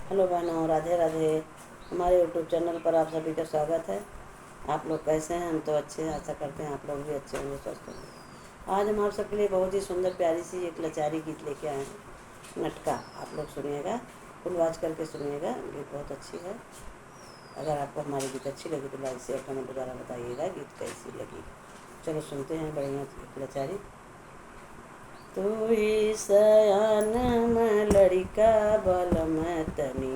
Hello बहनों, राधे राधे। हमारे YouTube channel पर आप सभी का स्वागत है। आप लोग कैसे हैं? हम तो अच्छे हैं। आशा करते हैं आप लोग भी अच्छे होंगे, स्वस्थ होंगे। आज हम आप सबके लिए बहुत ही सुंदर प्यारी सी एक लचारी गीत लेके आए हैं, नटका। आप लोग सुनिएगा, फुल आवाज करके सुनिएगा। गीत बहुत अच्छी है। अगर आपको हमारी गीत अच्छी लगी तो लाइक शेयर कमेंट द्वारा बताइएगा गीत कैसी लगी। चलो सुनते हैं बढ़िया एक लचारी। तू ही सयान लड़िका बलम तनी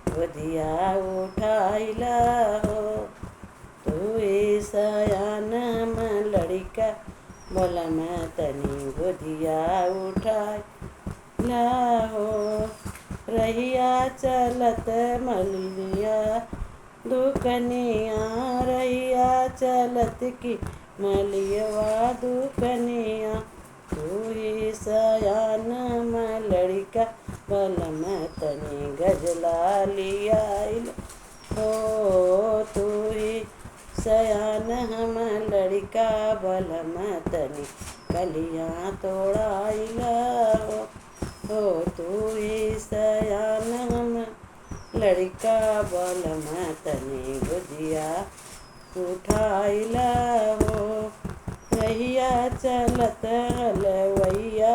गोदिया उठाइला हो। तू ही सयान लड़िका बलम तनी गोदिया उठाइला हो। रहिया चलत मलिया दुकनिया, रहिया चलत की मलियवा दुकनिया। तू ही सयान लड़िका बलम तनी गजला लियाइल हो। तू ही सयान हम लड़िका बलम तनी कलिया तोड़ाइल हो। तू ही सयान हम लड़िका बलम तनी गुदिया उठाइला हो। रहिया चलत हलवैया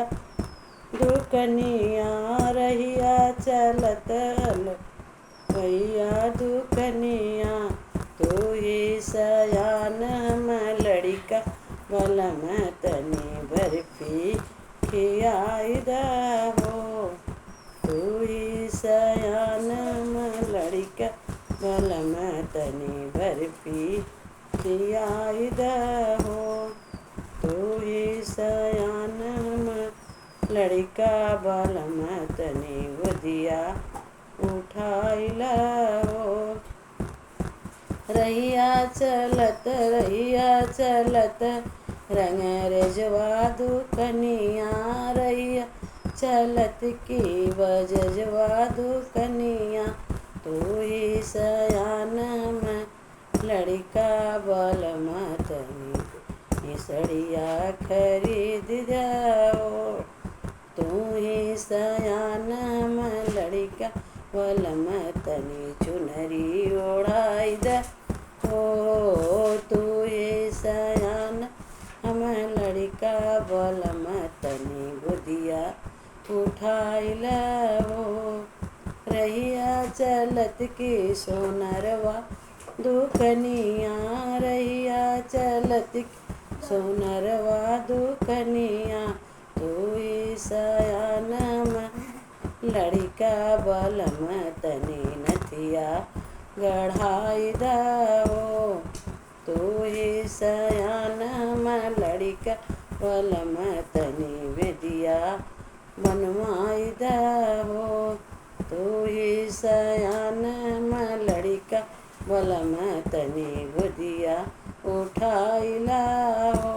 दुकनिया, रहिया चलत हलवैया दुकनिया। तू ही सयान लड़िका बलम तनी बर्फी खियाइदा हो। तू ही सयान लड़िका बलम तनी बर्फी खियाइदा हो। तू ही सयान लड़िका बलम तनी गोदिया उठाइला हो। रहिया चलत रंग रेजवा दुकनिया, रहिया चलत की बजजवा दुकनिया। तू ही सयान लड़िका बलम तनी सड़िया खरीद जाओ। तू ही सयान लड़िका बलम तनी चुनरी ओढ़ाई द हो। तू ही सयान हम लड़िका बलम तनी गोदिया उठाइला हो। रहिया चलत की सोनरवा दुकनिया, रहिया चलत की सोनरवा दुकनिया। तू ही सयान लड़िका बलम तनी नथिया गढ़ाई हो। तू ही सयान लड़िका बलम तनी बेदिया बनवाई हो। तू ही सयान लड़िका बलम तनी गोदिया उठाइला हो।